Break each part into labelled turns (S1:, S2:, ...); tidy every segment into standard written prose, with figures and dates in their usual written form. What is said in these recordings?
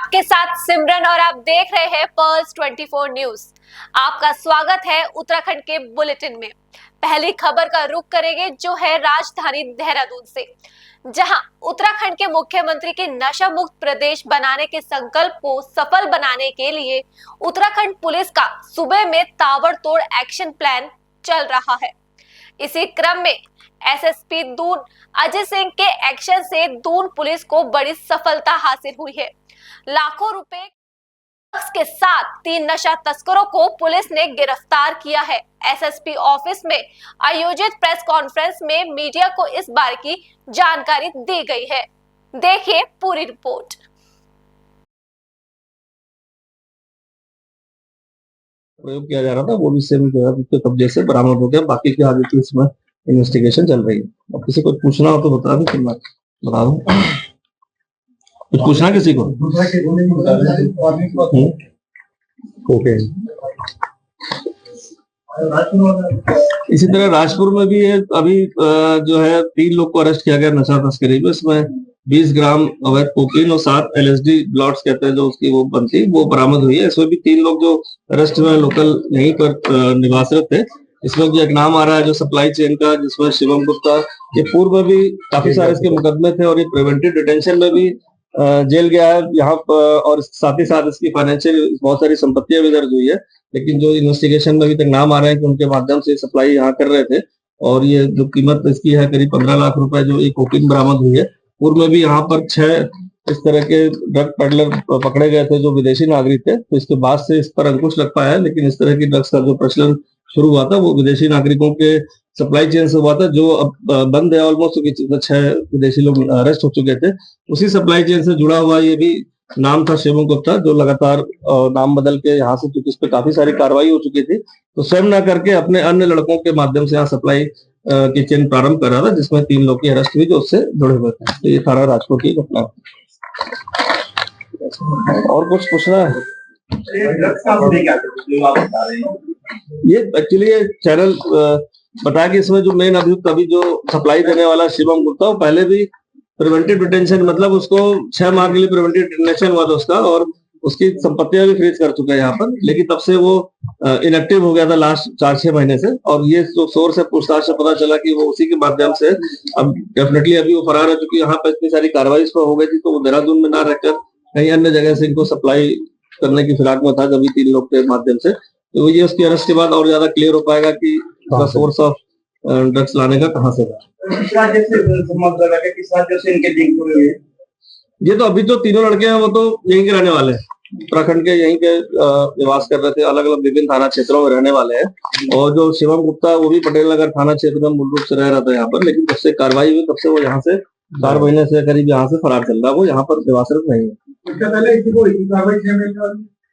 S1: आपके साथ सिमरन और आप देख रहे हैं पर्ल्स 24 न्यूज। आपका स्वागत है उत्तराखंड के बुलेटिन में। पहली खबर का रुख करेंगे जो है राजधानी देहरादून से, जहां उत्तराखंड के मुख्यमंत्री के नशा मुक्त प्रदेश बनाने के संकल्प को सफल बनाने के लिए उत्तराखंड पुलिस का सूबे में ताबड़तोड़ एक्शन प्लान चल रहा है। इसी क्रम में एसएसपी दून अजय सिंह के एक्शन से दून पुलिस को बड़ी सफलता हासिल हुई है। लाखों रुपए के साथ 3 नशा तस्करों को पुलिस ने गिरफ्तार किया है। एसएसपी ऑफिस में आयोजित प्रेस कॉन्फ्रेंस में मीडिया को इस बारे की जानकारी दी गई है। देखिए पूरी रिपोर्ट।
S2: प्रयोग किया जा रहा था वो भी सेम जो है उसके कब्जे से बरामद हो गया। बाकी की आगे की इसमें इन्वेस्टिगेशन चल रही है। अब किसी को पूछना हो तो बता दो, फिर मैं बता दूं। कुछ पूछना किसी को? ओके। इसी तरह राजपुर में भी है, अभी जो है 3 लोग को अरेस्ट किया गया नशा तस्करी में। इसमें 20 ग्राम अवैध कोकीन और 7 LSD ब्लॉट्स कहते हैं जो उसकी वो बनती वो बरामद हुई है। इसमें भी 3 लोग जो अरेस्ट हुए लोकल यहीं पर निवासित थे। इसमें जो एक नाम आ रहा है जो सप्लाई चेन का, जिसमें शिवम गुप्ता, ये पूर्व में भी काफी सारे इसके मुकदमे थे और ये प्रिवेंटिव डिटेंशन में भी जेल गया है यहाँ पर। और साथ ही साथ इसकी फाइनेंशियल बहुत सारी संपत्तियां भी दर्ज हुई है। लेकिन जो इन्वेस्टिगेशन में अभी तक नाम आ रहे हैं कि उनके माध्यम से सप्लाई यहाँ कर रहे थे। और ये जो कीमत इसकी है करीब 15 लाख रुपए जो एक कोकीन बरामद हुई है। पूर्व में भी यहाँ पर 6 इस तरह के ड्रग पेडलर पकड़े गए थे जो विदेशी नागरिक थे। तो इसके बाद से इस पर अंकुश लग पाया है। लेकिन इस तरह की ड्रग्स का जो प्रचलन शुरू हुआ था वो विदेशी नागरिकों के सप्लाई चेन से हुआ था, जो अब बंद है ऑलमोस्ट। 6 विदेशी लोग अरेस्ट हो चुके थे। उसी सप्लाई चेन से जुड़ा हुआ ये भी नाम था शिवम गुप्ता, जो लगातार नाम बदल के यहाँ से, क्योंकि इस पे काफी सारी कार्रवाई हो चुकी थी, तो स्वयं ना करके अपने अन्य लड़कों के माध्यम से यहाँ सप्लाई की चेन प्रारंभ कर रहा था, जिसमें 3 लोग की अरेस्ट हुई जो उससे जुड़े हुए थे। तो ये थाना राजपुर की घटना। और कुछ पूछना है? ये एक्चुअली ये चैनल बताया कि इसमें जो मेन अभियुक्त अभी जो सप्लाई देने वाला शिवम गुप्ता, वो पहले भी प्रिवेंटिव डिटेंशन, मतलब उसको 6 माह के लिए प्रिवेंटिव डिटेंशन हुआ था उसका, और उसकी संपत्तियां भी फ्रीज कर चुका है यहाँ पर। लेकिन तब से वो इनएक्टिव हो गया था लास्ट 4-6 महीने से। और ये जो सोर्स है पूछताछ से पता चला कि वो उसी के माध्यम से अब डेफिनेटली अभी वो फरार है, क्योंकि यहाँ पर इतनी सारी कार्रवाई इस पर हो गई थी। तो वो देहरादून में ना रहकर कहीं अन्य जगह से इनको सप्लाई करने की फिराक में था, जब 3 लोग के माध्यम से। तो ये उसकी अरेस्ट के बाद और ज्यादा क्लियर हो पाएगा कि उसका सोर्स ऑफ ड्रग्स लाने का कहाँ से था। ये तो अभी जो 3 लड़के हैं वो तो यहीं के रहने वाले हैं, उत्तराखंड के यहीं के निवास कर रहे थे, अलग अलग विभिन्न थाना क्षेत्रों में रहने वाले हैं। और जो शिवम गुप्ता वो भी पटेल नगर थाना क्षेत्र में मूल रूप से रह रहा था यहाँ पर। लेकिन जब से कार्रवाई हुई तब से वो यहाँ से 4 महीने से करीब यहाँ से फरार चल रहा है, वो यहाँ पर निवासित नहीं है।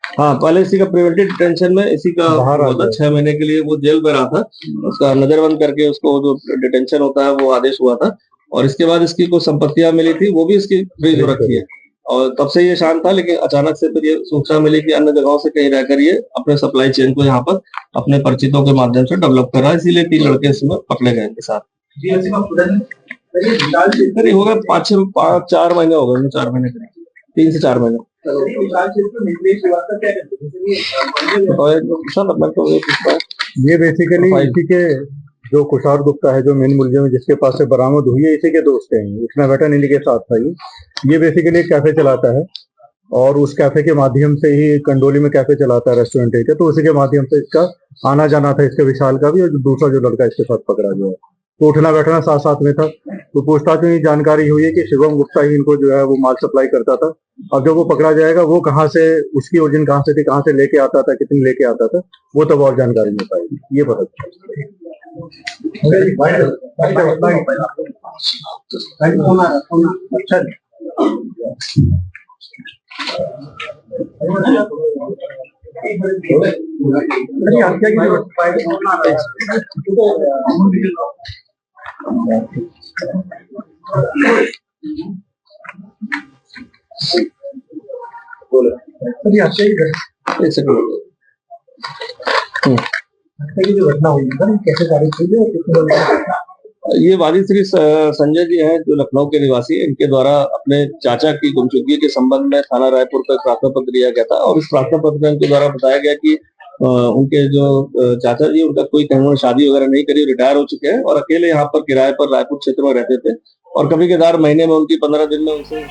S2: हाँ, पहले इसी का प्रिवेंटिव डिटेंशन में इसी का हुआ था। 6 महीने के लिए वो जेल में रहा था, उसका नजरबंद करके उसको जो डिटेंशन होता है वो आदेश हुआ था। और इसके बाद इसकी कुछ संपत्तियां मिली थी, वो भी इसकी फ्रीज हो रखी है। और तब से ये शांत था, लेकिन अचानक से फिर ये सूचना मिली कि अन्य जगहों से कहीं रहकर ये अपने सप्लाई चेन को यहाँ पर अपने परिचितों के माध्यम से डेवलप कर रहा है। इसीलिए 3 लड़के इसमें पकड़े गए इनके साथ। होगा 4 महीने हो गए, 4 महीने, 3 से 4 महीने।
S3: ये बेसिकली इसी के जो कुशार गुप्ता है, जो मेन मुलजिम जिसके पास से बरामद हुई है, इसी के दोस्त हैं। इसमें बेटन इन्हीं के साथ था। ये बेसिकली एक कैफे चलाता है और उस कैफे के माध्यम से ही कंडोली में कैफे चलाता है, रेस्टोरेंट है, तो उसी के माध्यम से इसका आना जाना था, इसके विशाल का भी। और दूसरा जो लड़का इसके साथ पकड़ा जो है, तो उठना बैठना साथ साथ में था। तो पूछताछ में जानकारी हुई है कि शिवम गुप्ता ही इनको जो है वो माल सप्लाई करता था। अब जब वो पकड़ा जाएगा, वो कहाँ से, उसकी ओरिजिन कहाँ से थी, कहाँ से लेके आता था, कितनी लेके आता था, वो तब और जानकारी मिल पाएगी। ये पता
S2: जो घटना हुई कैसे तारीख हुई है? ये वादी श्री संजय जी हैं, जो लखनऊ के निवासी हैं। इनके द्वारा अपने चाचा की गुमशुदगी के संबंध में थाना रायपुर पर प्रार्थना पत्र दिया गया था और इस प्रार्थना पत्र में इनके द्वारा बताया गया कि उनके जो चाचा जी, उनका कोई कहीं उन्होंने शादी वगैरह नहीं करी, रिटायर हो चुके हैं और अकेले यहाँ पर किराए पर रायपुर क्षेत्र में रहते थे और कभी कभार महीने में उनकी 15 दिन में उनसे।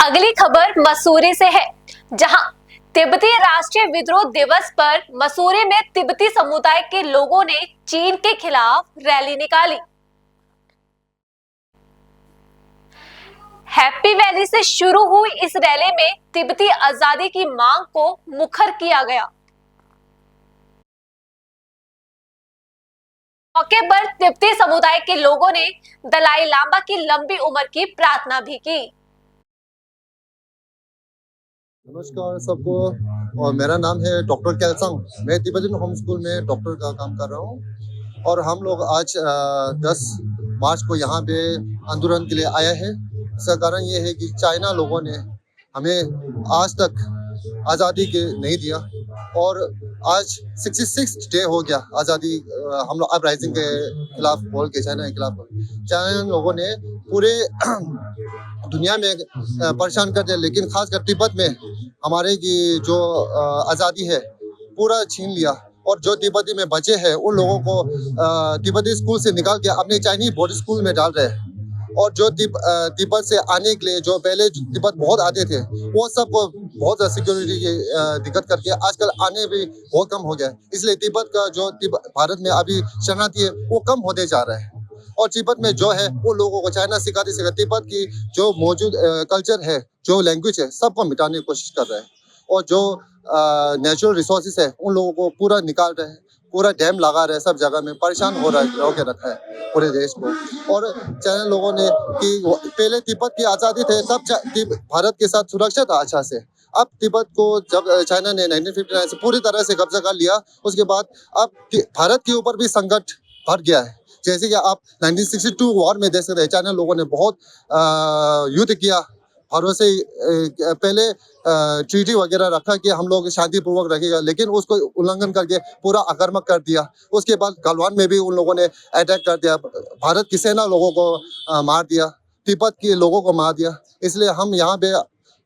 S1: अगली खबर मसूरी से है, जहां तिब्बती राष्ट्रीय विद्रोह दिवस पर मसूरी में तिब्बती समुदाय के लोगों ने चीन के खिलाफ रैली निकाली। हैप्पी वैली से शुरू हुई इस रैली में तिब्बती आजादी की मांग को मुखर किया गया। मौके पर तिब्बती समुदाय के लोगों ने दलाई लामा की लंबी उम्र की प्रार्थना भी की।
S4: नमस्कार सबको, और मेरा नाम है डॉक्टर कैलसंग। मैं तिब्बतन होम स्कूल में डॉक्टर का काम कर रहा हूँ और हम लोग आज 10 मार्च को यहाँ पे आंदोलन के लिए आए हैं। इसका कारण ये है कि चाइना लोगों ने हमें आज तक आज़ादी के नहीं दिया और आज 66 डे हो गया आज़ादी। हम लोग अपराइजिंग के खिलाफ बोल के, चाइना के खिलाफ चाइना लोगों ने पूरे दुनिया में परेशान कर दिया, लेकिन खासकर तिब्बत में हमारे की जो आज़ादी है पूरा छीन लिया और जो तिब्बती में बचे हैं उन लोगों को तिब्बती स्कूल से निकाल के अपने चाइनीज बोर्डिंग स्कूल में डाल रहे हैं। और जो तिब्बत से आने के लिए जो पहले तिब्बत बहुत आते थे वो सबको बहुत सिक्योरिटी की दिक्कत करके आजकल आने भी बहुत कम हो गया है। इसलिए तिब्बत का जो भारत में अभी शरणार्थी है वो कम होते जा रहा है और तिब्बत में जो है वो लोगों को चाइना सिखाते सिखाते तिब्बत की जो मौजूद कल्चर है, जो लैंग्वेज है, सबको मिटाने की कोशिश कर रहा है और जो नेचुरल रिसोर्सेज है उन लोगों को पूरा निकाल रहे हैं, पूरा डैम लगा रहे हैं, सब जगह में परेशान हो रखा है पूरे देश को। और चाइना लोगों ने कि पहले तिब्बत की आज़ादी थे तब भारत के साथ सुरक्षा था अच्छा से। अब तिब्बत को जब चाइना ने 1959 से पूरी तरह से कब्जा कर लिया, उसके बाद अब भारत के ऊपर भी संकट बढ़ गया है। जैसे कि आप 1962 वॉर में देख सकते हैं, चाइना लोगों ने बहुत युद्ध किया, भरोसे पहले ट्रीटी वगैरह रखा कि हम लोग शांतिपूर्वक रखेगा, लेकिन उसको उल्लंघन करके पूरा आक्रामक कर दिया। उसके बाद गलवान में भी उन लोगों ने अटैक कर दिया, भारत की सेना लोगों को मार दिया, तिब्बत के लोगों को मार दिया। इसलिए हम यहाँ पे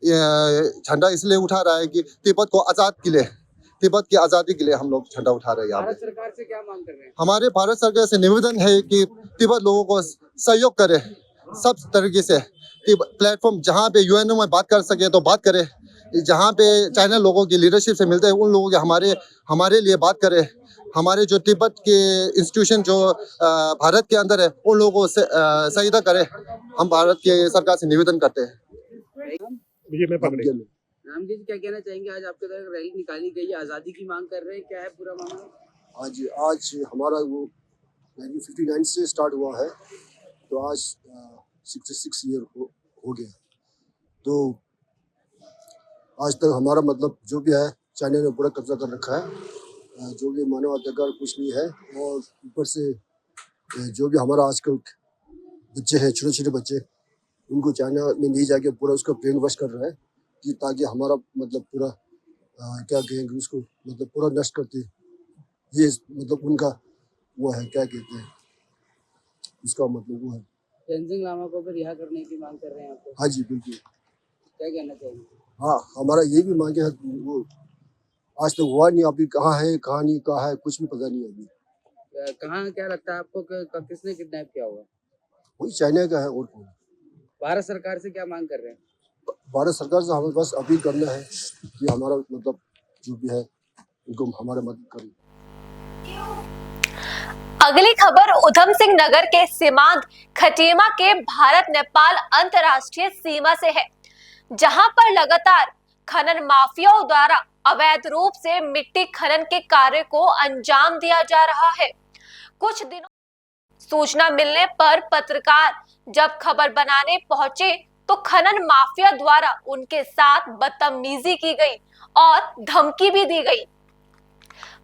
S4: झंडा इसलिए उठा रहा है कि तिब्बत को आज़ाद के लिए, तिब्बत की आज़ादी के लिए हम लोग झंडा उठा रहे हैं।
S5: भारत सरकार से क्या मांग कर रहे हैं?
S4: हमारे भारत सरकार से निवेदन है कि तिब्बत लोगों को सहयोग करे सब तरीके से। प्लेटफॉर्म जहाँ पे यूएनओ में बात कर सके तो बात करे, जहाँ पे चाइना लोगों की लीडरशिप से मिलते हैं उन लोगों के हमारे लिए बात करे। हमारे जो तिब्बत के इंस्टीट्यूशन जो भारत के अंदर है उन लोगों से सहायता करे। हम भारत के सरकार से निवेदन करते हैं।
S5: राम जी क्या कहना चाहेंगे? आज आपके द्वारा रैली निकाली गई है, आज़ादी की मांग कर रहे हैं, क्या है पूरा मामला?
S6: आज हमारा वो 1959 से स्टार्ट हुआ है तो आज 66 ईयर हो गया। तो आज तक हमारा मतलब जो भी है चाइना ने पूरा कब्जा कर रखा है, जो भी मानव अधिकार कुछ नहीं है। और ऊपर से जो भी हमारा आजकल बच्चे हैं, छोटे छोटे बच्चे, उनको चाइना में नहीं जाके पूरा उसका ब्रेन वॉश कर रहा है कि ताकि हमारा मतलब पूरा क्या कहेंगे उसको, मतलब पूरा नष्ट करते। ये मतलब उनका वो है, क्या कहते हैं उसका मतलब वो है।
S5: तेंजिंग लामा को भी रिहा करने की मांग कर रहे हैं आपको?
S6: हाँ जी बिल्कुल।
S5: क्या कहना चाहेंगे?
S6: हाँ, हमारा ये भी मांगे है, वो आज तक हुआ नहीं, अभी कहाँ है कहाँ नहीं, कहाँ है कुछ भी पता नहीं अभी।
S5: कहाँ क्या लगता है आपको किसने किडनैप किया होगा?
S6: वही चाइना का है और कौन।
S5: भारत सरकार से क्या मांग कर रहे हैं?
S6: भारत सरकार से हमें बस अपील करना है कि हमारा मतलब जो भी है उनको हमारा मदद करें।
S1: अगली खबर उधम सिंह नगर के सीमांत खटीमा के भारत नेपाल अंतर्राष्ट्रीय सीमा से है, जहां पर लगातार खनन माफियाओं द्वारा अवैध रूप से मिट्टी खनन के कार्य को अंजाम दिया जा रहा है। कुछ दिनों सूचना मिलने पर पत्रकार जब खबर बनाने पहुंचे तो खनन माफिया द्वारा उनके साथ बदतमीजी की गई और धमकी भी दी गई।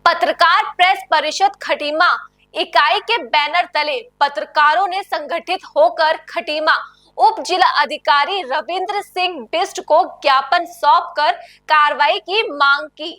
S1: पत्रकार प्रेस परिषद खटीमा इकाई के बैनर तले पत्रकारों ने संगठित होकर खटीमा उप जिला अधिकारी रविंद्र सिंह बिष्ट को ज्ञापन सौंपकर कार्रवाई की मांग की।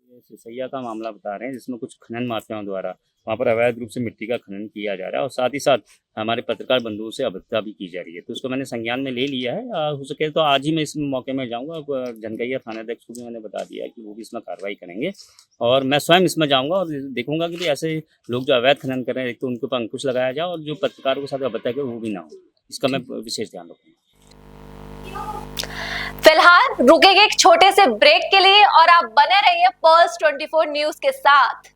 S7: ये सिसैया का मामला बता रहे हैं जिसमें कुछ खनन माफियाओं द्वारा वहाँ पर अवैध रूप से मिट्टी का खनन किया जा रहा है और साथ ही साथ हमारे पत्रकार बंधुओं से अभद्रता भी की जा रही है। तो उसको मैंने संज्ञान में ले लिया है। हो सके तो आज ही मैं इस मौके में जाऊँगा। जनगैया थानाध्यक्ष को भी मैंने बता दिया है कि वो भी इसमें कार्रवाई करेंगे और मैं स्वयं इसमें जाऊँगा और देखूंगा कि ऐसे लोग जो अवैध खनन कर रहे हैं एक तो उनके ऊपर अंकुश लगाया जाए और जो पत्रकारों के साथ अभद्रता है वो भी ना हो, इसका मैं विशेष ध्यान रखूँगा।
S1: फिलहाल रुकेंगे एक छोटे से ब्रेक के लिए और आप बने रहिए पर्ल्स 24 न्यूज के साथ।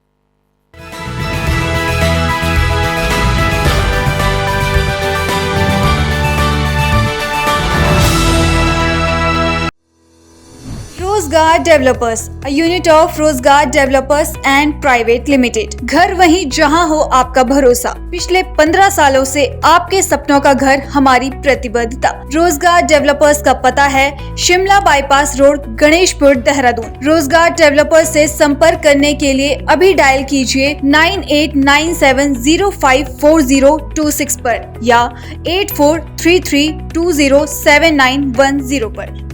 S8: रोजगार डेवलपर्स, अ यूनिट ऑफ रोजगार डेवलपर्स एंड प्राइवेट लिमिटेड। घर वहीं जहां हो आपका भरोसा। पिछले 15 सालों से आपके सपनों का घर हमारी प्रतिबद्धता। रोजगार डेवलपर्स का पता है शिमला बाईपास रोड, गणेशपुर, देहरादून। रोजगार डेवलपर्स से संपर्क करने के लिए अभी डायल कीजिए 9897054026 पर या 8433207910 पर।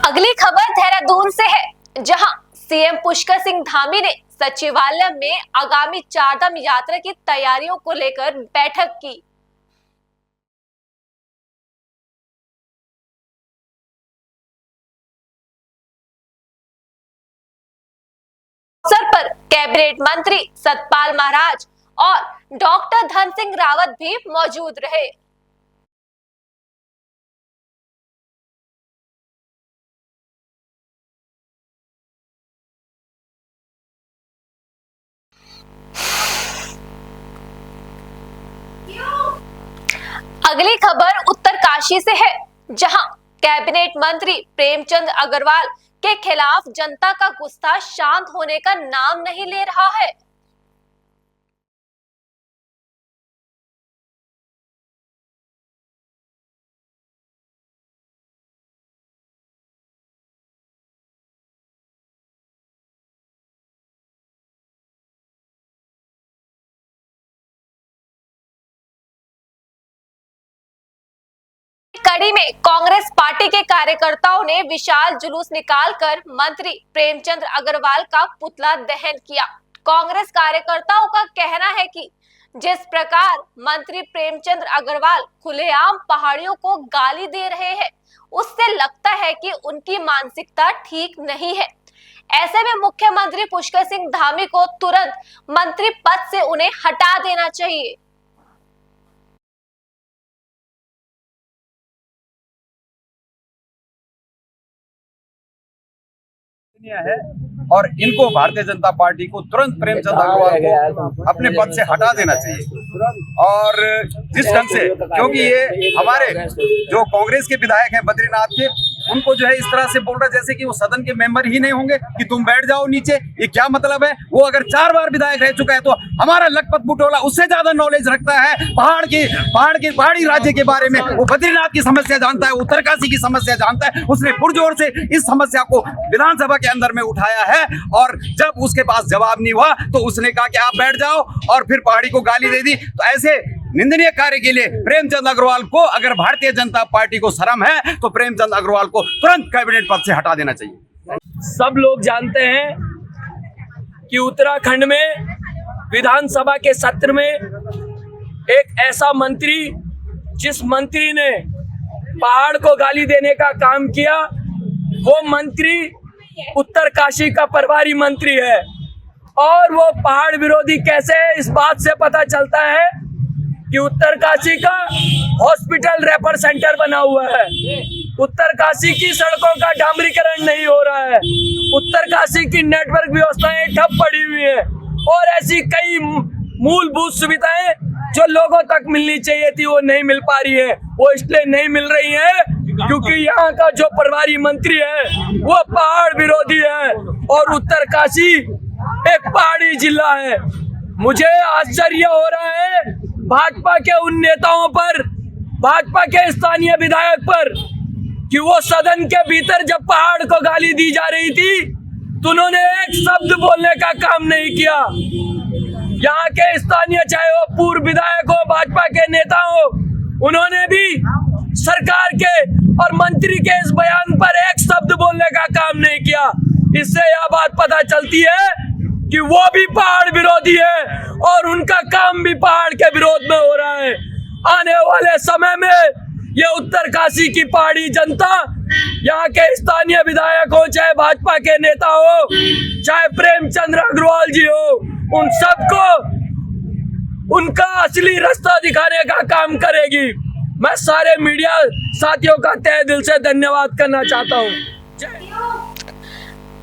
S1: अगली खबर देहरादून से है, जहां सीएम पुष्कर सिंह धामी ने सचिवालय में आगामी चारधाम यात्रा की तैयारियों को लेकर बैठक की। अवसर पर कैबिनेट मंत्री सतपाल महाराज और डॉक्टर धन सिंह रावत भी मौजूद रहे। अगली खबर उत्तरकाशी से है, जहां कैबिनेट मंत्री प्रेमचंद अग्रवाल के खिलाफ जनता का गुस्सा शांत होने का नाम नहीं ले रहा है। कड़ी में कांग्रेस पार्टी के कार्यकर्ताओं ने विशाल जुलूस निकालकर मंत्री प्रेमचंद अग्रवाल का पुतला दहन किया। कांग्रेस कार्यकर्ताओं का कहना है कि जिस प्रकार मंत्री प्रेमचंद अग्रवाल खुलेआम पहाड़ियों को गाली दे रहे हैं, उससे लगता है कि उनकी मानसिकता ठीक नहीं है। ऐसे में मुख्यमंत्री पुष्कर सिंह धामी को तुरंत मंत्री पद से उन्हें हटा देना चाहिए।
S9: है और इनको भारतीय जनता पार्टी को तुरंत प्रेमचंद अग्रवाल को अपने पद से हटा देना चाहिए। और जिस ढंग से, क्योंकि ये हमारे जो कांग्रेस के विधायक हैं बद्रीनाथ के, उनको जो है इस तरह से बोल रहा जैसे कि वो सदन के मेंबर ही नहीं होंगे कि तुम बैठ जाओ नीचे। ये क्या मतलब है? वो अगर 4 बार विधायक रह चुका है तो हमारा लखपत बुटोला उससे ज्यादा नॉलेज रखता है पहाड़ी राज्य के बारे में। वो बद्रीनाथ की समस्या जानता है, उत्तरकाशी की समस्या जानता है। उसने पुरजोर से इस समस्या को विधानसभा के अंदर में उठाया है और जब उसके पास जवाब नहीं हुआ तो उसने कहा कि आप बैठ जाओ और फिर पहाड़ी को गाली दे दी। तो ऐसे निंदनीय कार्य के लिए प्रेमचंद अग्रवाल को, अगर भारतीय जनता पार्टी को शर्म है तो प्रेमचंद अग्रवाल को तुरंत कैबिनेट पद से हटा देना चाहिए।
S10: सब लोग जानते हैं कि उत्तराखंड में विधानसभा के सत्र में एक ऐसा मंत्री, जिस मंत्री ने पहाड़ को गाली देने का काम किया, वो मंत्री उत्तरकाशी का प्रभारी मंत्री है। और वो पहाड़ विरोधी कैसे है, इस बात से पता चलता है कि उत्तरकाशी का हॉस्पिटल रेफर सेंटर बना हुआ है। उत्तरकाशी की सड़कों का डामरीकरण नहीं हो रहा है। उत्तरकाशी की नेटवर्क व्यवस्थाएं ठप पड़ी हुई है और ऐसी कई मूलभूत सुविधाएं जो लोगों तक मिलनी चाहिए थी वो नहीं मिल पा रही है। वो इसलिए नहीं मिल रही है क्योंकि यहाँ का जो प्रभारी मंत्री है वो पहाड़ विरोधी है और उत्तरकाशी एक पहाड़ी जिला है। मुझे आश्चर्य हो रहा है भाजपा के उन नेताओं पर, भाजपा के स्थानीय विधायक पर, कि वो सदन के भीतर जब पहाड़ को गाली दी जा रही थी तो उन्होंने एक शब्द बोलने का काम नहीं किया। यहाँ के स्थानीय, चाहे वो पूर्व विधायक हो, भाजपा के नेता हो, उन्होंने भी सरकार के और मंत्री के इस बयान पर एक शब्द बोलने का काम नहीं किया। इससे यह बात पता चलती है कि वो भी पहाड़ विरोधी है और उनका काम भी पहाड़ के विरोध में हो रहा है। आने वाले समय में ये उत्तरकाशी की पहाड़ी जनता, यहाँ के स्थानीय विधायक हो, चाहे भाजपा के नेता हो, चाहे प्रेमचंद्र अग्रवाल जी हो, उन सबको उनका असली रास्ता दिखाने का काम करेगी। मैं सारे मीडिया साथियों का तहे दिल से धन्यवाद करना चाहता हूँ।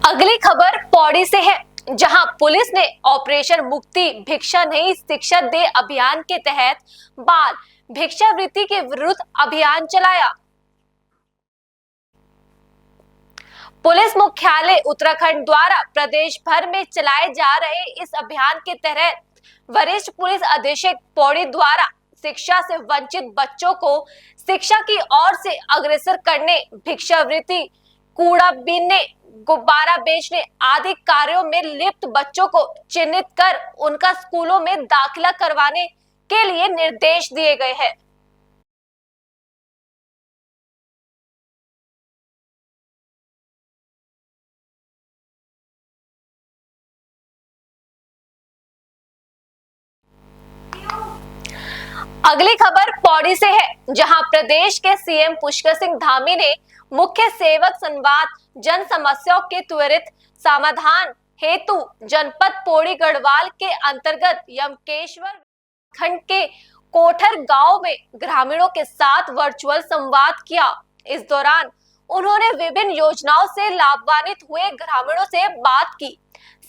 S1: अगली खबर पौड़ी से है, जहां पुलिस ने ऑपरेशन मुक्ति भिक्षा नहीं शिक्षा दे अभियान के तहत बाल भिक्षावृत्ति के विरुद्ध अभियान चलाया। पुलिस मुख्यालय उत्तराखंड द्वारा प्रदेश भर में चलाए जा रहे इस अभियान के तहत वरिष्ठ पुलिस अधीक्षक पौड़ी द्वारा शिक्षा से वंचित बच्चों को शिक्षा की ओर से अग्रसर करने, भिक्षावृत्ति, कूड़ा बीनने, गुब्बारा बेचने आदि कार्यों में लिप्त बच्चों को चिन्हित कर उनका स्कूलों में दाखिला करवाने के लिए निर्देश दिए गए हैं। अगली खबर पौड़ी से है, जहां प्रदेश के सीएम पुष्कर सिंह धामी ने मुख्य सेवक संवाद जन समस्याओं के त्वरित समाधान हेतु जनपद पौड़ी गढ़वाल के अंतर्गत यमकेश्वर खंड के कोठर गांव में ग्रामीणों के साथ वर्चुअल संवाद किया। इस दौरान उन्होंने विभिन्न योजनाओं से लाभान्वित हुए ग्रामीणों से बात की,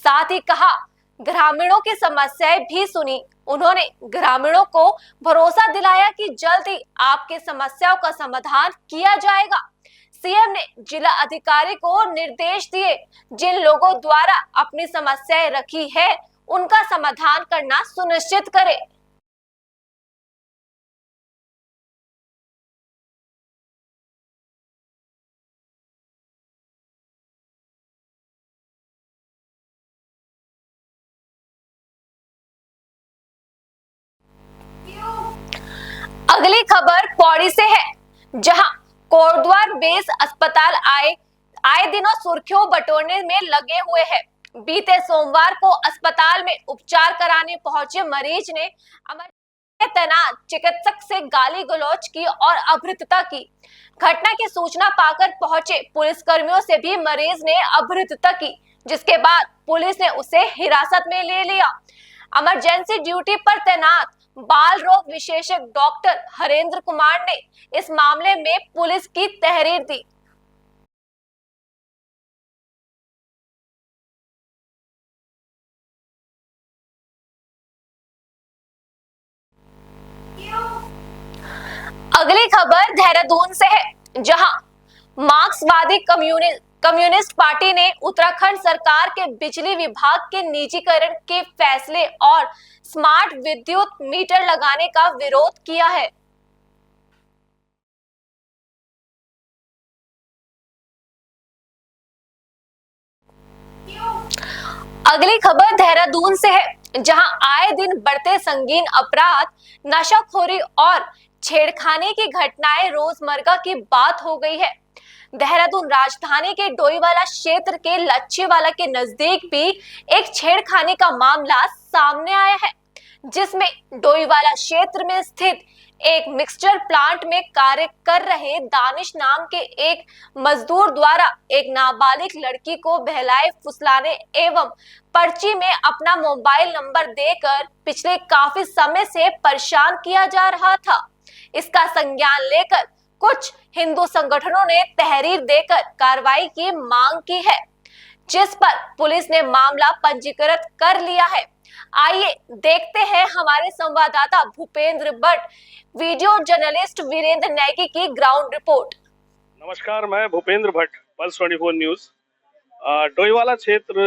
S1: साथ ही कहा ग्रामीणों की समस्याएं भी सुनी। उन्होंने ग्रामीणों को भरोसा दिलाया कि जल्द ही आपकी समस्याओं का समाधान किया जाएगा। सीएम ने जिला अधिकारी को निर्देश दिए, जिन लोगों द्वारा अपनी समस्याएं रखी है उनका समाधान करना सुनिश्चित करें। अगली खबर पौड़ी से है, जहां कोटद्वार बेस अस्पताल आए दिनों सुर्खियों बटोरने में लगे हुए हैं। बीते सोमवार को अस्पताल में उपचार कराने पहुंचे मरीज ने तैनात चिकित्सक से गाली गलौज की और अभद्रता की। घटना की सूचना पाकर पहुंचे पुलिसकर्मियों से भी मरीज ने अभद्रता की, जिसके बाद पुलिस ने उसे हिरासत में ले लिया। इमरजेंसी ड्यूटी पर तैनात बाल रोग विशेषज्ञ डॉक्टर हरेंद्र कुमार ने इस मामले में पुलिस की तहरीर दी। अगली खबर देहरादून से है, जहां मार्क्सवादी कम्युनिस्ट पार्टी ने उत्तराखंड सरकार के बिजली विभाग के निजीकरण के फैसले और स्मार्ट विद्युत मीटर लगाने का विरोध किया है। अगली खबर देहरादून से है, जहां आए दिन बढ़ते संगीन अपराध, नशाखोरी और छेड़खानी की घटनाएं रोजमर्रा की बात हो गई है। देहरादून राजधानी के डोईवाला क्षेत्र के लच्छीवाला के नजदीक भी एक छेड़खानी का मामला सामने आया है, जिसमें डोईवाला क्षेत्र में स्थित एक मिक्सचर प्लांट में कार्य कर रहे दानिश नाम के एक मजदूर द्वारा एक नाबालिग लड़की को बहलाए फुसलाने एवं पर्ची में अपना मोबाइल नंबर देकर पिछले काफी समय से परेशान किया जा रहा था। इसका संज्ञान लेकर कुछ हिंदू संगठनों ने तहरीर देकर कार्रवाई की मांग की है, जिस पर पुलिस ने मामला पंजीकृत कर लिया है। आइए देखते हैं हमारे संवाददाता भूपेंद्र भट्ट, वीडियो जर्नलिस्ट वीरेंद्र नेगी की ग्राउंड रिपोर्ट।
S11: नमस्कार, मैं भूपेंद्र भट्ट, पल्स 24 न्यूज। डोईवाला क्षेत्र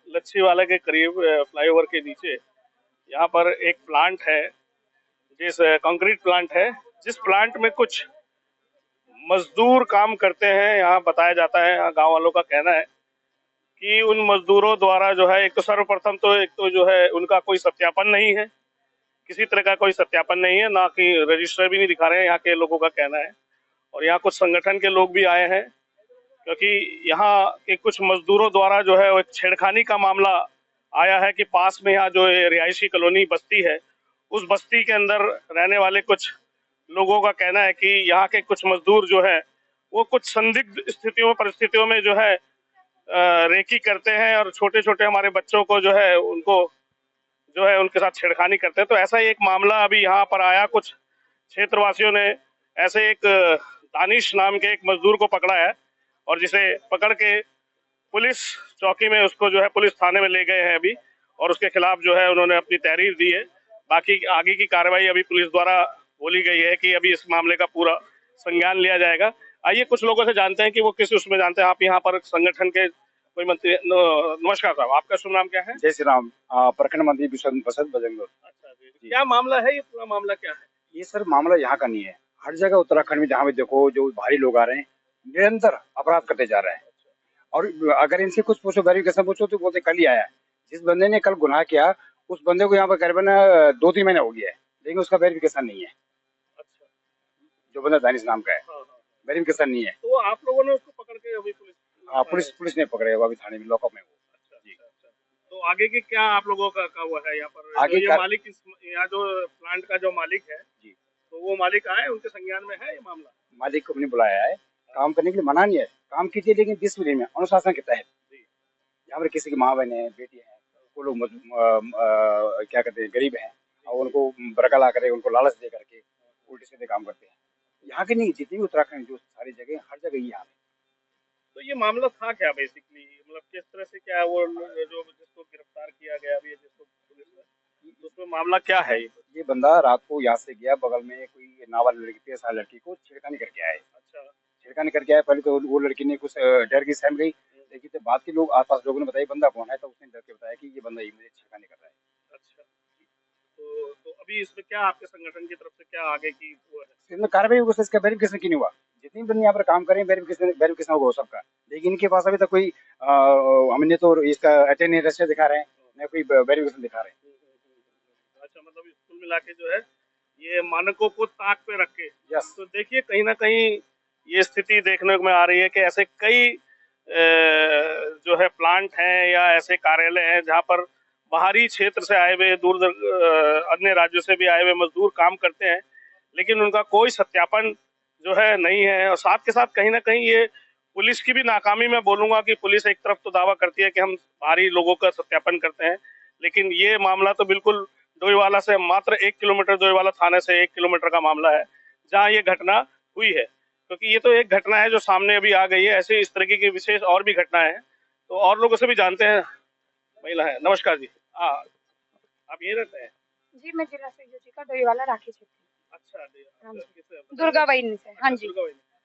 S11: लच्छीवाला के करीब फ्लाईओवर के नीचे यहाँ पर एक प्लांट है, जिस कंक्रीट प्लांट है, जिस प्लांट में कुछ मजदूर काम करते हैं। यहाँ बताया जाता है, गांव वालों का कहना है कि उन मजदूरों द्वारा जो है एक तो जो है उनका कोई सत्यापन नहीं है, किसी तरह का कोई सत्यापन नहीं है, ना कि रजिस्टर भी नहीं दिखा रहे हैं, यहाँ के लोगों का कहना है। और यहाँ कुछ संगठन के लोग भी आए हैं, क्योंकि यहाँ के कुछ मजदूरों द्वारा जो है वो एक छेड़खानी का मामला आया है कि पास में यहाँ जो रिहायशी कॉलोनी बस्ती है, उस बस्ती के अंदर रहने वाले कुछ लोगों का कहना है कि यहाँ के कुछ मजदूर जो है वो कुछ संदिग्ध परिस्थितियों में जो है रेकी करते हैं और छोटे छोटे हमारे बच्चों को जो है उनके साथ छेड़खानी करते हैं। तो ऐसा ही एक मामला अभी यहाँ पर आया। कुछ क्षेत्रवासियों ने ऐसे एक दानिश नाम के एक मजदूर को पकड़ा है और जिसे पकड़ के पुलिस चौकी में उसको जो है पुलिस थाने में ले गए हैं अभी, और उसके खिलाफ जो है उन्होंने अपनी तहरीर दी है। बाकी आगे की कार्रवाई अभी पुलिस द्वारा बोली गई है कि अभी इस मामले का पूरा संज्ञान लिया जाएगा। आइए कुछ लोगों से जानते हैं कि वो किस उसमें जानते हैं। आप यहाँ पर संगठन के कोई मंत्री। नमस्कार साहब, आपका शुभ नाम क्या है?
S9: जय श्री राम। प्रखंड मंत्री बसंत बजंगलोर।
S11: अच्छा जी, क्या मामला है? ये पूरा मामला क्या है?
S9: ये सर मामला यहाँ का नहीं है, हर जगह उत्तराखंड में जहाँ भी देखो जो भारी लोग आ रहे हैं निरंतर अपराध करते जा रहे हैं। और अगर इनसे कुछ पूछो, वेरिफिकेशन पूछो तो बोलते कल ही आया है। जिस बंदे ने कल गुनाह किया उस बंदे को यहाँ पर करीबन 2-3 महीने हो गया है, लेकिन उसका वेरिफिकेशन नहीं है।
S11: अच्छा,
S9: जो बंदा दानिश नाम का है, वेरिफिकेशन नहीं है।
S11: तो आप लोगों ने उसको पकड़ के अभी
S9: पुलिस ने पकड़े अभी थाने में लॉकअप में।
S11: अच्छा। तो आगे की क्या आप लोगों का हुआ है यहाँ पर?
S9: आगे
S11: ये मालिक यहाँ जो प्लांट का जो मालिक है
S9: जी,
S11: तो वो मालिक आए, उनके संज्ञान में है ये मामला?
S9: मालिक को नहीं बुलाया है, काम करने के लिए मना नहीं है, काम कीजिए लेकिन डिसिप्लिन में, अनुशासन के तहत। यहाँ पर किसी की माँ बहन है, बेटी है, वो लोग क्या कहते हैं गरीब हैं और उनको बरकला करे, उनको लालच दे करके उल्टे सीधे काम करते हैं। यहाँ के नहीं, जितनी भी उत्तराखंड जो सारी जगह हर जगह ये हाल है।
S11: तो ये मामला था क्या बेसिकली, मतलब किस तरह से क्या वो जो जिसको गिरफ्तार किया गया अभी जिसको पुलिस ने, उसमें मामला क्या है?
S9: ये बंदा रात को यहाँ से गया, बगल में कोई नाबालिग लड़की 13 साल लड़की को छेड़खानी करके आए।
S11: अच्छा,
S9: छेड़खानी करके आए। पहले तो वो लड़की ने कुछ डर की सहम गई, लेकिन तो बाद के लोग आसपास लोगों ने बताया बंदा कौन है, तो उसने डर के बताया कि ये बंदा ही मुझे छेड़खानी कर रहा है।
S11: अच्छा, तो अभी इसमें क्या आपके संगठन की तरफ से क्या आगे की वो है?
S9: इसमें कार्रवाई होगी, इसका वेरिफिकेशन क्यों नहीं हुआ? जितनी बंदे यहाँ पर काम करें वेरिफिकेशन होगा सबका, लेकिन इनके पास अभी तक कोई हमने तो इसका अटेंडेंस रजिस्टर दिखा रहे हैं, न कोई वेरिफिकेशन दिखा रहे हैं।
S11: अच्छा, मतलब कुल मिला के जो है ये मानकों को ताक पे रख के। तो देखिए कहीं ना कहीं ये स्थिति देखने में आ रही है कि ऐसे कई जो है प्लांट हैं या ऐसे कार्यालय हैं जहाँ पर बाहरी क्षेत्र से आए हुए अन्य राज्यों से भी आए हुए मजदूर काम करते हैं, लेकिन उनका कोई सत्यापन जो है नहीं है। और साथ के साथ कहीं ना कहीं ये पुलिस की भी नाकामी मैं बोलूंगा कि पुलिस एक तरफ तो दावा करती है कि हम बाहरी लोगों का सत्यापन करते हैं, लेकिन ये मामला तो बिल्कुल डोईवाला से मात्र 1 किलोमीटर, डोईवाला थाने से 1 किलोमीटर का मामला है जहाँ ये घटना हुई है। क्योंकि ये तो एक घटना है जो सामने अभी आ गई है, ऐसे इस तरीके की विशेष और भी घटनाएं हैं। तो और लोगों से भी जानते हैं। महिला है, नमस्कार जी, आप यही रहते हैं?
S12: जी, मैं जिला सहयोगी का डोईवाला राखी क्षेत्र।
S11: अच्छा,
S12: दुर्गा बहन से। हाँ जी,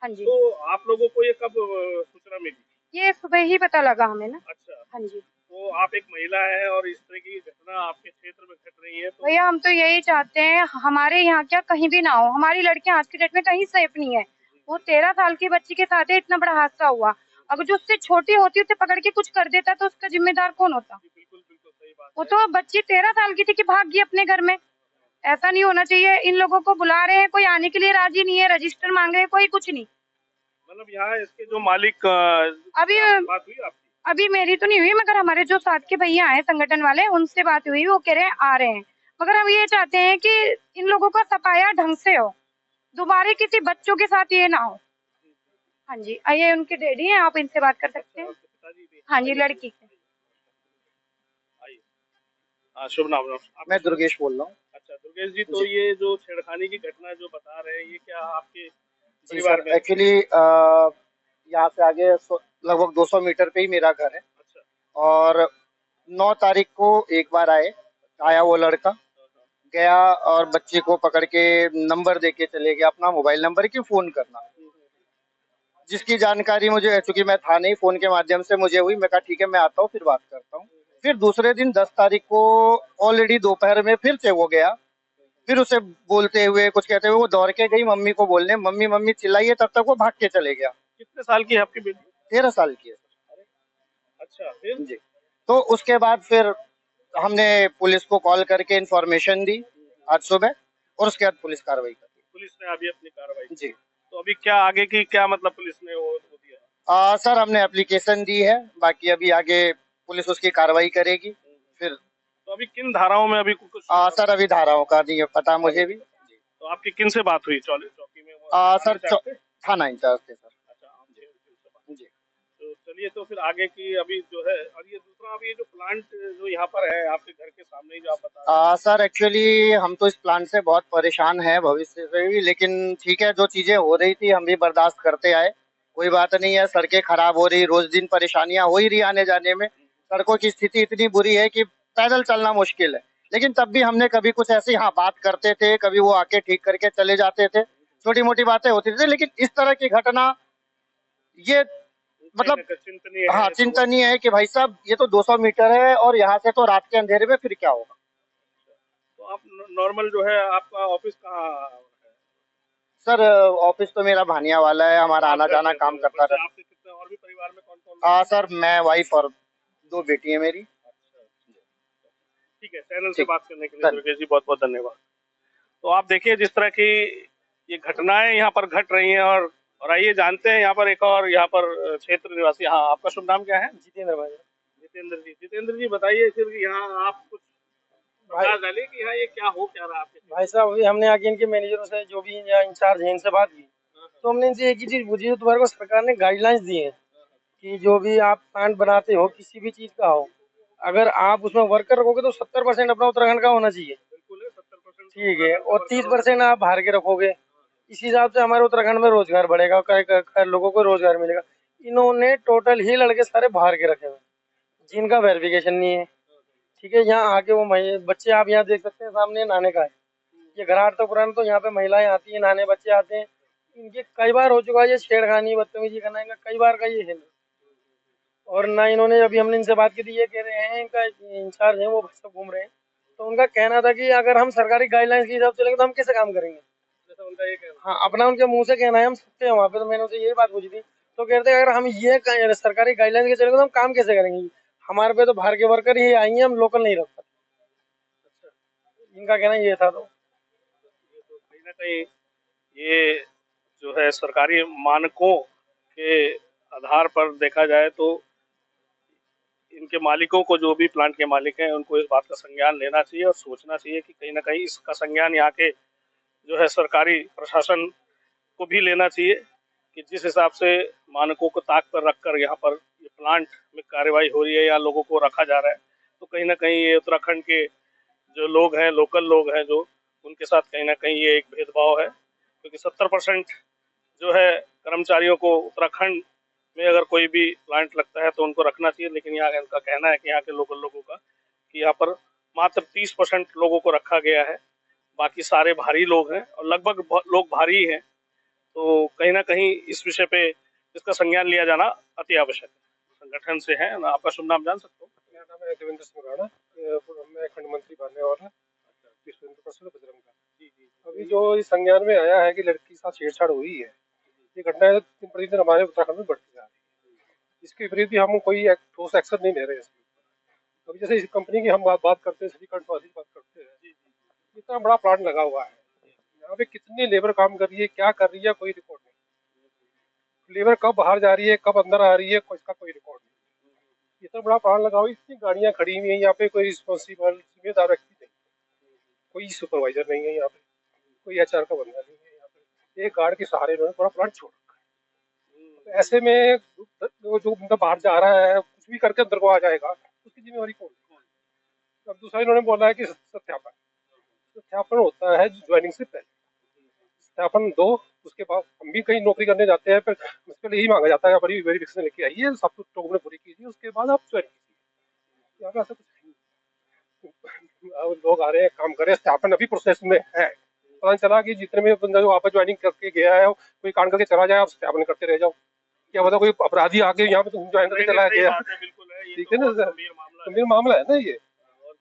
S12: हाँ जी।
S11: तो आप लोगों को ये कब सूचना मिली?
S12: ये सुबह ही पता लगा हमें ना।
S11: अच्छा,
S12: हाँ जी।
S11: तो आप एक महिला है और इस तरह की घटना आपके क्षेत्र में घट रही है, तो
S12: भैया हम तो यही चाहते हैं हमारे यहाँ क्या कहीं भी ना हो, हमारी लड़कियाँ आज के डेट में कहीं सेफ नहीं है। वो 13 साल की बच्ची के साथ इतना बड़ा हादसा हुआ, अगर जो उससे छोटी होती उसे पकड़ के कुछ कर देता तो उसका जिम्मेदार कौन होता?
S11: बिल्कुल सही बात।
S12: वो तो बच्ची 13 साल की थी कि भाग गई अपने घर में। ऐसा नहीं होना चाहिए। इन लोगों को बुला रहे हैं, कोई आने के लिए राजी नहीं है, रजिस्टर मांग रहे हैं, कोई कुछ नहीं।
S11: मतलब यहाँ इसके जो मालिक
S12: अभी
S11: बात हुई आपकी?
S12: अभी मेरी तो नहीं हुई, मगर हमारे जो साथ के भैया हैं संगठन वाले उनसे बात हुई, वो कह रहे हैं आ रहे हैं। मगर हम ये चाहते हैं कि इन लोगों का सफाया ढंग से हो, दोबारा किसी बच्चों के साथ ये ना हो। हाँ जी, आइए उनके डैडी हैं, आप इनसे बात कर सकते हैं। हाँ जी, लड़की के।
S11: शुभ नाम?
S13: मैं दुर्गेश बोल रहा हूँ।
S11: अच्छा दुर्गेश जी, तो ये जो छेड़खानी की घटना जो बता रहे हैं, ये क्या आपके
S13: जी सर, एक्चुअली यहाँ से आगे लगभग 200 मीटर पे ही मेरा घर है। और 9 तारीख को एक बार आया वो लड़का, गया और बच्चे को पकड़ के नंबर दे के चले गया, अपना मोबाइल नंबर की फोन करना, जिसकी जानकारी मुझे, चूंकि मैं था नहीं, फोन के माध्यम से मुझे हुई। मैं कहा ठीक है मैं आता हूँ, फिर बात करता हूँ। फिर दूसरे दिन 10 तारीख को ऑलरेडी दोपहर में फिर से वो गया, फिर उसे बोलते हुए कुछ कहते हुए वो दौड़ के गई मम्मी को बोलने, मम्मी मम्मी चिल्लाई है, तब तक वो भाग के चले गया।
S11: कितने साल की है आपकी बेटी?
S13: 13 साल की है।
S11: अच्छा, फिर
S13: जी। तो उसके बाद फिर हमने पुलिस को कॉल करके इंफॉर्मेशन दी आज सुबह, और उसके बाद पुलिस कार्रवाई कर
S11: पुलिस ने अभी अपनी कार्रवाई की।
S13: जी।
S11: तो अभी क्या आगे की क्या मतलब पुलिस ने वो दिया?
S13: सर हमने एप्लीकेशन दी है, बाकी अभी आगे पुलिस उसकी कार्रवाई करेगी। फिर
S11: तो अभी किन धाराओं में अभी कुछ?
S13: सर अभी धाराओं का नहीं पता मुझे भी।
S11: तो आपकी किन से बात हुई चौकी में?
S13: सर थाना इंचार्ज थे सर।
S11: अच्छा, आप थे उनसे बात।
S13: जी।
S11: तो चलिए, तो फिर आगे की अभी जो है, और ये दूसरा अभी ये जो प्लांट जो यहाँ पर है आपके घर के सामने ही जो आप बता
S13: सर एक्चुअली हम तो इस प्लांट से बहुत परेशान हैं भविष्य से भी, लेकिन ठीक है, जो चीजें हो रही थी हम भी बर्दाश्त करते आए, कोई बात नहीं है। सड़कें खराब हो रही, रोज दिन परेशानियां हो ही रही आने जाने में। सड़कों की स्थिति इतनी बुरी है कि पैदल चलना मुश्किल है, लेकिन तब भी हमने कभी कुछ ऐसी बात करते थे, कभी वो आके ठीक करके चले जाते थे, छोटी मोटी बातें होती थी। लेकिन इस तरह की घटना ये मतलब
S11: चिंतनीय है।
S13: चिंतनीय है कि भाई साहब ये तो 200 मीटर है, और यहाँ से तो रात के अंधेरे में फिर क्या होगा।
S11: तो आप नॉर्मल जो है आपका ऑफिस कहाँ है?
S13: सर ऑफिस तो मेरा भानिया वाला है, हमारा आना जाना काम करता रहता।
S11: आपके कितने और भी परिवार में कौन-कौन?
S13: सर मैं वाइफ और 2 बेटी है मेरी।
S11: ठीक है, चैनल से बात करने के लिए दुर्गेश जी बहुत बहुत धन्यवाद। तो आप देखिए जिस तरह की ये घटनाएं यहाँ पर घट रही हैं, और आइए जानते हैं यहाँ पर एक और यहाँ पर क्षेत्र निवासी। हाँ, आपका शुभ नाम क्या है?
S14: जितेंद्र भाई।
S11: जितेंद्र जी बताइए फिर यहाँ आप कुछ बता डालिए कि यहाँ ये क्या हो क्या रहा है आपके?
S14: भाई साहब अभी हमने आगे इनके मैनेजरों से, जो भी यहाँ इंचार्ज है, इनसे बात की, तो हमने इनसे एक ही चीज पूछी, जो तुम्हारे को सरकार ने गाइडलाइंस दी है कि जो भी आप प्लांट बनाते हो किसी भी चीज का हो, अगर आप उसमें वर्कर रखोगे तो 70% अपना उत्तराखंड का होना चाहिए, ठीक है, और 30% आप बाहर के रखोगे। इस हिसाब से हमारे उत्तराखंड में रोजगार बढ़ेगा, कई लोगों को रोजगार मिलेगा। इन्होंने टोटल ही लड़के सारे बाहर के रखे हुए, जिनका वेरिफिकेशन नहीं है, ठीक है। यहाँ आके वो बच्चे आप यहाँ देख सकते हैं, सामने नहाने का है, ये घराट तो पुराना, तो यहाँ पे महिलाएं आती हैं नहाने, बच्चे आते हैं। इनके कई बार हो चुका है ये छेड़खानी बदतमीजी करना, इनका कई बार का ये है। और ना इन्होंने, अभी हमने इनसे बात की थी, ये कह रहे हैं, इनका इंचार्ज है वो सब घूम रहे हैं, तो उनका कहना था कि अगर हम सरकारी गाइडलाइंस के हिसाब से चलेंगे तो हम कैसे काम करेंगे। हाँ, अपना उनके मुंह से कहना है हम सकते हैं वहाँ पे। तो मैंने उनसे यही बात पूछी थी, तो कहते हैं अगर हम ये सरकारी गाइडलाइंस के चलेंगे तो हम काम कैसे करेंगे, हमारे पे तो बाहर के वर्कर ही आएंगे, हम लोकल नहीं रख सकते। इनका कहना ये था। तो
S11: कहीं ना कहीं ये जो है सरकारी मानकों के आधार पर देखा जाए तो इनके मालिकों को, जो भी प्लांट के मालिक हैं, उनको इस बात का संज्ञान लेना चाहिए और सोचना चाहिए कि कहीं ना कहीं इसका संज्ञान यहाँ के जो है सरकारी प्रशासन को भी लेना चाहिए कि जिस हिसाब से मानकों को ताक पर रखकर यहाँ पर ये प्लांट में कार्रवाई हो रही है या लोगों को रखा जा रहा है, तो कहीं ना कहीं ये उत्तराखंड के जो लोग हैं, लोकल लोग हैं, जो उनके साथ कहीं ना कहीं ये एक भेदभाव है। क्योंकि 70% जो है कर्मचारियों को उत्तराखंड में अगर कोई भी प्लांट लगता है तो उनको रखना चाहिए, लेकिन यहाँ इनका कहना है कि यहाँ के लोकल लोगों का कि यहाँ पर मात्र 30% लोगों को रखा गया है, बाकी सारे भारी लोग हैं और लगभग लोग भारी हैं। तो कहीं ना कहीं इस विषय पे इसका संज्ञान लिया जाना अति आवश्यक है। संगठन से है ना, आपका शुभ नाम जान सकता हूँ?
S14: मेरा नाम है देवेंद्र सिंह राणा, मैं खंड मंत्री बनने वाला विश्व हिंदू परिषद बजरंग का। अभी जो इस संज्ञान में आया है कि लड़की के साथ छेड़छाड़ हुई है, ये घटनाएं दिन प्रतिदिन हमारे उत्तराखंड में बढ़ती जा रही है। इसके विपरीत भी हम कोई ठोस एक्शन नहीं ले रहे हैं। अभी जैसे इस कंपनी की हम बात करते हैं, श्रीकंठ वाली बात करते हैं, इतना बड़ा प्लांट लगा हुआ है, यहाँ पे कितनी लेबर काम कर रही है, क्या कर रही है, कोई रिकॉर्ड नहीं। लेबर कब बाहर जा रही है, कब अंदर आ रही है, इसका कोई रिकॉर्ड नहीं। इतना बड़ा प्लांट लगा हुआ, इतनी गाड़ियां खड़ी हुई है यहाँ पे, कोई रिस्पॉन्सिबल जिम्मेदार व्यक्ति नहीं, कोई सुपरवाइजर नहीं है यहाँ पे, कोई HR का बंदा नहीं है यहाँ पे। एक गार्ड के सहारे उन्होंने पूरा प्लांट छोड़ रखा है। तो ऐसे में जो बंदा बाहर जा रहा है, कुछ भी करके अंदर को आ जाएगा, उसकी जिम्मेवारी कौन? अब दूसरा इन्होंने बोला है कि सत्यापन होता है ज्वाइनिंग से पहले, सत्यापन दो, उसके बाद हम भी कहीं नौकरी करने जाते हैं, फिर उसके लिए ही मांगा जाता है बड़ी वेरिफिकेशन लेके आइए, सब कुछ डॉक्यूमेंट पूरी कीजिए, उसके बाद आप ज्वाइन कीजिए। यहाँ पे ऐसा कुछ नहीं, लोग आ रहे हैं, काम कर रहे हैं, सत्यापन अभी प्रोसेस में है। पता चला कि जितने में बंदा जो आप ज्वाइनिंग करके गया है, कोई कांड करके चला जाए, आप सत्यापन करते रह जाओ, क्या पता कोई अपराधी आके यहाँ पे तुम ज्वाइन करके चला गया, ठीक है ना सर, गंभीर मामला है ना ये।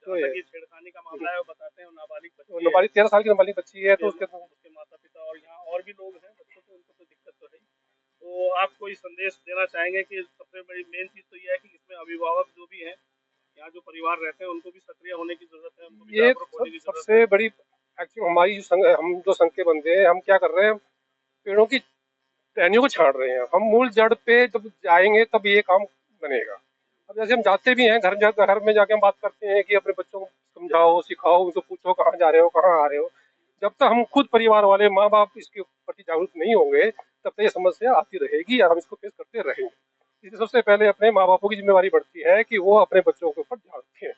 S14: तो ये
S11: छेड़खानी का मामला है, वो बताते हैं नाबालिग
S14: 13 साल की नाबालिग बच्ची है, तो उसके
S11: माता पिता और यहाँ और भी लोग हैं, बच्चों को, उनको तो दिक्कत तो है। तो आप कोई संदेश देना चाहेंगे कि सबसे बड़ी मेन चीज तो ये है कि इसमें अभिभावक जो भी हैं, यहाँ जो परिवार रहते हैं, उनको भी सक्रिय होने की जरूरत है, उनको भी
S14: ये
S11: जागरूक होने की जरूरत है।
S14: सबसे बड़ी एक्चुअली हमारी जो संघ, हम जो संघ के बंदे हैं, हम क्या कर रहे हैं, पेड़ों की टहनियों को छाड़ रहे हैं। हम मूल जड़ पे जब जाएंगे तब ये काम बनेगा। अब जैसे हम जाते भी हैं घर में जाके हम बात करते हैं कि अपने बच्चों को समझाओ, सिखाओ, उनको पूछो कहाँ जा रहे हो, कहाँ आ रहे हो। जब तक हम खुद परिवार वाले माँ बाप इसके प्रति जागरूक नहीं होंगे, तब तक ये समस्या आती रहेगी और हम इसको फेस करते रहेंगे। इसलिए सबसे पहले अपने माँ बापों की जिम्मेवारी बढ़ती है कि वो अपने बच्चों के ऊपर ध्यान रखें,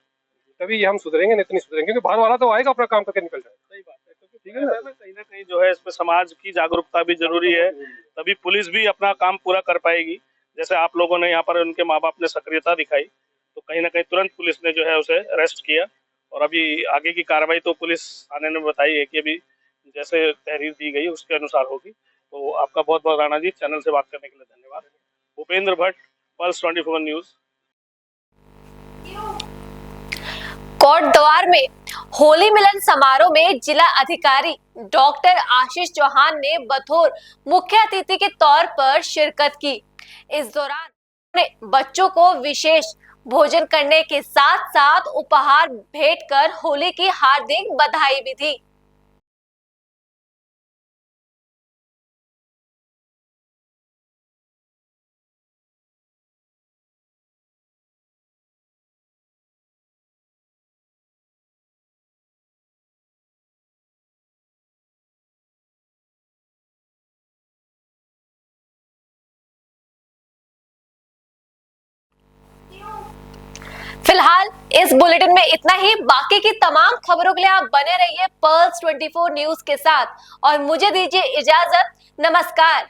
S14: तभी हम सुधरेंगे, नहीं तो नहीं सुधरेंगे, क्योंकि बाहर वाला तो आएगा अपना काम करके निकल जाएगा।
S11: सही बात है, क्योंकि ठीक है ना, कहीं ना कहीं जो है इसमें समाज की जागरूकता भी जरूरी है, तभी पुलिस भी अपना काम पूरा कर पाएगी। जैसे आप लोगों ने यहाँ पर उनके माँ बाप ने सक्रियता दिखाई, तो कहीं ना कहीं तुरंत पुलिस ने जो है उसे अरेस्ट किया, और अभी आगे की कार्रवाई तो पुलिस थाने ने बताई है कि अभी जैसे तहरीर दी गई उसके अनुसार होगी। तो आपका बहुत बहुत राणा जी, चैनल से बात करने के लिए धन्यवाद। Bhupendra Bhatt, pulse 24 news.
S1: Kotdwar में होली मिलन समारोह में जिला अधिकारी डॉक्टर आशीष चौहान ने बतौर मुख्य अतिथि के तौर पर शिरकत की। इस दौरान उन्होंने बच्चों को विशेष भोजन करने के साथ साथ उपहार भेंट कर होली की हार्दिक बधाई भी दी। फिलहाल इस बुलेटिन में इतना ही। बाकी की तमाम खबरों के लिए आप बने रहिए पल्स 24 न्यूज के साथ और मुझे दीजिए इजाजत। नमस्कार।